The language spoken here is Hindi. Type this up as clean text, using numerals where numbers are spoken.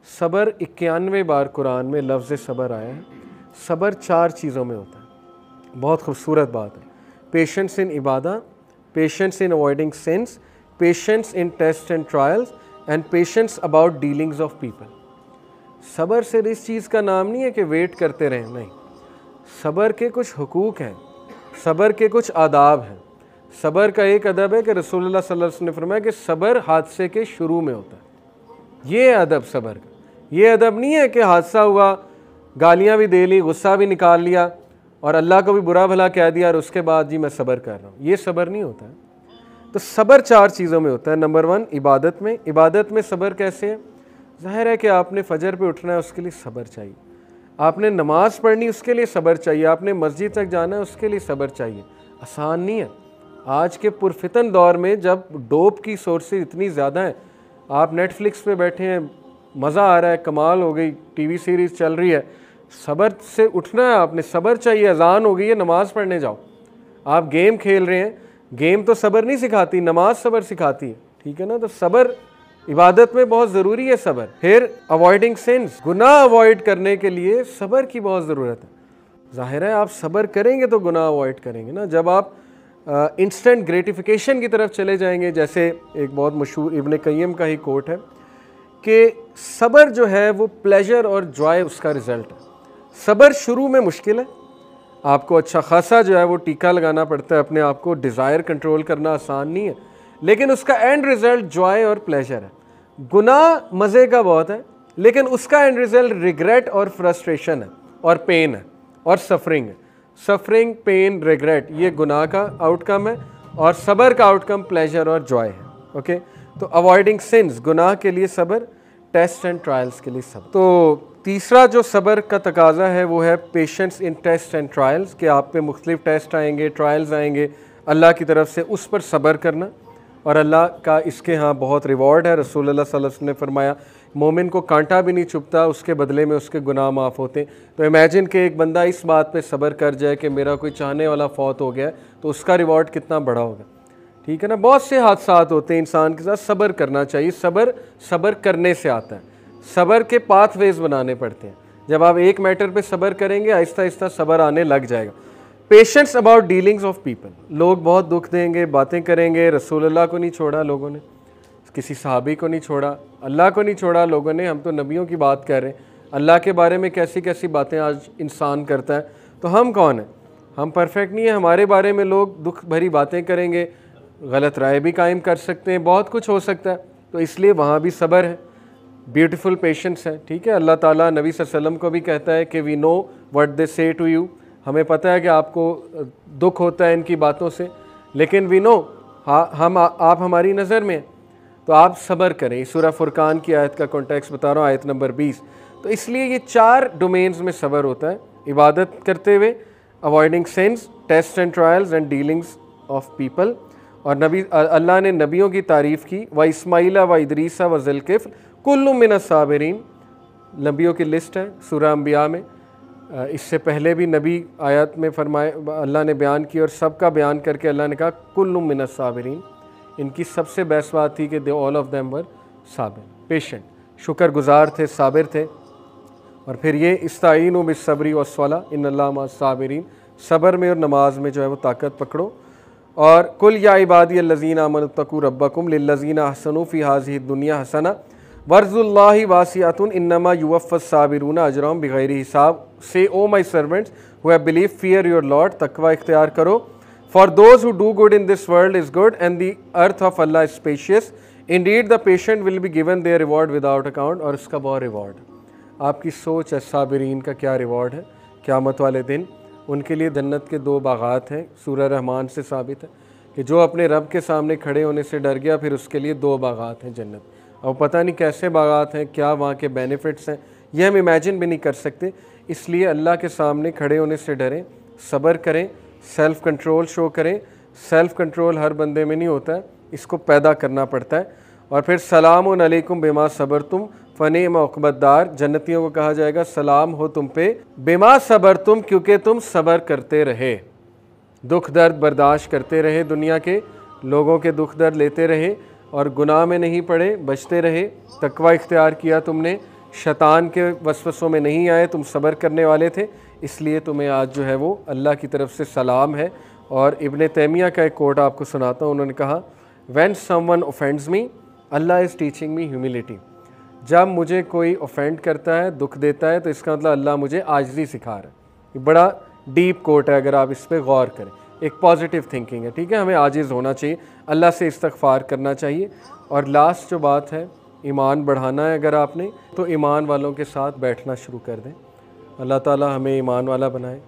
सबर 91 बार कुरान में लफ्ज़ सबर आया है। सबर 4 चीज़ों में होता है, बहुत खूबसूरत बात है। पेशेंस इन इबादा, patience in avoiding sins, patience in test and trials and patience about dealings of people. सबर से इस चीज़ का नाम नहीं है कि वेट करते रहें, नहीं। सबर के कुछ हुकूक हैं, सबर के कुछ आदाब हैं। सबर का एक अदब है कि रसूलुल्लाह सल्लल्लाहु अलैहि वसल्लम ने फरमाया कि सबर हादसे के शुरू में होता है। ये अदब सबर का, ये अदब नहीं है कि हादसा हुआ, गालियाँ भी दे ली, गुस्सा भी निकाल लिया और अल्लाह को भी बुरा भला कह दिया और उसके बाद जी मैं सबर कर रहा हूँ। ये सबर नहीं होता है। तो सबर 4 चीज़ों में होता है। नंबर 1 इबादत में। इबादत में सबर कैसे है? ज़ाहिर है कि आपने फजर पे उठना है, उसके लिए सबर चाहिए। आपने नमाज पढ़नी, उसके लिए सबर चाहिए। आपने मस्जिद तक जाना है, उसके लिए सबर चाहिए। आसान नहीं है। आज के पुरफितन दौर में जब डोप की सोर्सेज इतनी ज़्यादा हैं, आप नेटफ्लिक्स पे बैठे हैं, मज़ा आ रहा है, कमाल हो गई, टीवी सीरीज़ चल रही है, सबर से उठना है, आपने सबर चाहिए। अजान हो गई है, नमाज़ पढ़ने जाओ। आप गेम खेल रहे हैं, गेम तो सबर नहीं सिखाती, नमाज सबर सिखाती है, ठीक है ना। तो सबर इबादत में बहुत ज़रूरी है सबर। फिर अवॉइडिंग सिंस, गुनाह अवॉइड करने के लिए सबर की बहुत ज़रूरत है। ज़ाहिर है आप सबर करेंगे तो गुनाह अवॉइड करेंगे ना। जब आप इंस्टेंट ग्रेटिफिकेशन की तरफ चले जाएंगे, जैसे एक बहुत मशहूर इब्न कय्यम का ही कोट है कि सबर जो है वो प्लेजर और जॉय उसका रिज़ल्ट है। सबर शुरू में मुश्किल है, आपको अच्छा खासा जो है वो टीका लगाना पड़ता है, अपने आप को डिज़ायर कंट्रोल करना आसान नहीं है, लेकिन उसका एंड रिज़ल्ट जॉय और प्लेजर है। गुनाह मज़े का बहुत है, लेकिन उसका एंड रिज़ल्ट रिग्रेट और फ्रस्ट्रेशन है और पेन है और सफरिंग है। सफरिंग, पेन, रिग्रेट, ये गुनाह का आउटकम है और सबर का आउटकम प्लेजर और जॉय है। ओके, तो अवॉइडिंग सिंस, गुनाह के लिए सबर, टेस्ट एंड ट्रायल्स के लिए सबर। तो तीसरा जो सबर का तकाजा है वो है patience in test and trials, कि आप पे मुख्तलिफ टेस्ट आएंगे, ट्रायल्स आएंगे अल्लाह की तरफ से, उस पर सबर करना। और अल्लाह का इसके यहाँ बहुत रिवॉर्ड है। रसूलुल्लाह सल्लल्लाहु अलैहि वसल्लम ने फरमाया मोमिन को कांटा भी नहीं चुभता, उसके बदले में उसके गुनाह माफ़ होते हैं। तो इमेजिन कि एक बंदा इस बात पे सब्र कर जाए कि मेरा कोई चाहने वाला फौत हो गया, तो उसका रिवॉर्ड कितना बड़ा होगा, ठीक है ना। बहुत से हादसात होते हैं इंसान के साथ, सब्र करना चाहिए। सब्र करने से आता है। सब्र के पाथवेज बनाने पड़ते हैं। जब आप एक मैटर पे सब्र करेंगे, आहिस्ता आहिस्ता सब्र आने लग जाएगा। Patience about dealings of people, लोग बहुत दुख देंगे, बातें करेंगे। रसूलुल्लाह को नहीं छोड़ा लोगों ने, किसी सहाबी को नहीं छोड़ा, अल्लाह को नहीं छोड़ा लोगों ने। हम तो नबियों की बात कर रहे हैं। अल्लाह के बारे में कैसी कैसी बातें आज इंसान करता है, तो हम कौन हैं? हम परफेक्ट नहीं है। हमारे बारे में लोग दुख भरी बातें करेंगे, गलत राय भी कायम कर सकते हैं, बहुत कुछ हो सकता है। तो इसलिए वहाँ भी सब्र है, ब्यूटीफुल पेशेंस है, ठीक है। अल्लाह ताला नबी सल्लल्लाहु अलैहि वसल्लम को भी कहता है कि वी नो व्हाट दे से टू यू, हमें पता है कि आपको दुख होता है इनकी बातों से, लेकिन वी नो, आप हमारी नज़र में, तो आप सब्र करें। सूरह फुरकान की आयत का कॉन्टेक्स्ट बता रहा हूँ, आयत नंबर 20। तो इसलिए ये 4 डोमेन्स में सब्र होता है, इबादत करते हुए, avoiding sins, test and trials and dealings of people. और अल्लाह ने नबियों की तारीफ़ की, व इस्माइला व इदरीसा व ज़ुल्किफ्ल कुल्लुम मिनस साबिरीन, नबियों की लिस्ट है सूरह अंबिया में। इससे पहले भी नबी आयत में फरमाए अल्लाह ने बयान की, और सबका बयान करके अल्लाह ने कहा कुल्लुम मिनस साबिरीन। इनकी सबसे बेस्ट बात थी कि they all of them were Sabir, patient, शुक्रगुजार थे, साबिर थे। और फिर ये इस्ताईनु बिस्सब्री वस्सला इन्नल्लाह मअस साबिरीन, सब्र में और नमाज में जो है वो ताकत पकड़ो। और कुल या इबादी अल्लज़ीना आमनुत्तकू रब्बकुम लिल्लज़ीना अहसनू फ़ी हाज़िहि दुनिया हसना वर्ज़ुल्लाहि वासिअतुन इन्नमा युवफ़्फ़स साबिरूना अजरहुम बिग़ैरि हिसाब। से O my servants who have believe fear your lord, तकवा इख्तियार करो। For those who do good in this world is good and the earth of Allah is spacious, indeed the patient will be given their reward without account. और इसका बहुत रिवॉर्ड है। आपकी सोच है साबिरीन का क्या रिवॉर्ड है क़यामत वाले दिन। उनके लिए जन्नत के 2 बागात हैं। सूरह रहमान से साबित है कि जो अपने रब के सामने खड़े होने से डर गया, फिर उसके लिए 2 बागात हैं जन्नत। और पता नहीं कैसे बागात हैं, क्या वहाँ के बेनिफिट्स हैं, ये हम इमेजिन भी नहीं कर सकते। इसलिए अल्लाह के सामने खड़े होने से डरें, सब्र करें, सेल्फ़ कंट्रोल शो करें। सेल्फ़ कंट्रोल हर बंदे में नहीं होता है, इसको पैदा करना पड़ता है। और फिर सलामुन अलैकुम बिमा सबरतुम फ़निअम उक़बद्दार, जन्नतियों को कहा जाएगा सलाम हो तुम पे बिमा सबरतुम, क्योंकि तुम सब्र करते रहे, दुख दर्द बर्दाश्त करते रहे, दुनिया के लोगों के दुख दर्द लेते रहे और गुनाह में नहीं पड़े, बचते रहे, तकवा इख्तियार किया तुमने, शैतान के वसवसों में नहीं आए, तुम सब्र करने वाले थे, इसलिए तुम्हें आज जो है वो अल्लाह की तरफ से सलाम है। और इब्न तैमिया का एक कोट आपको सुनाता हूँ, उन्होंने कहा, when someone offends me Allah is teaching me humility. जब मुझे कोई ऑफेंड करता है, दुख देता है, तो इसका मतलब अल्लाह मुझे आजिज़ी सिखा रहा है। ये बड़ा डीप कोट है, अगर आप इस पर गौर करें। एक पॉजिटिव थिंकिंग है, ठीक है। हमें आजिज़ होना चाहिए, अल्लाह से इस्तग़फ़ार करना चाहिए। और लास्ट जो बात है, ईमान बढ़ाना है अगर आपने, तो ईमान वालों के साथ बैठना शुरू कर दें। अल्लाह ताला हमें ईमान वाला बनाए।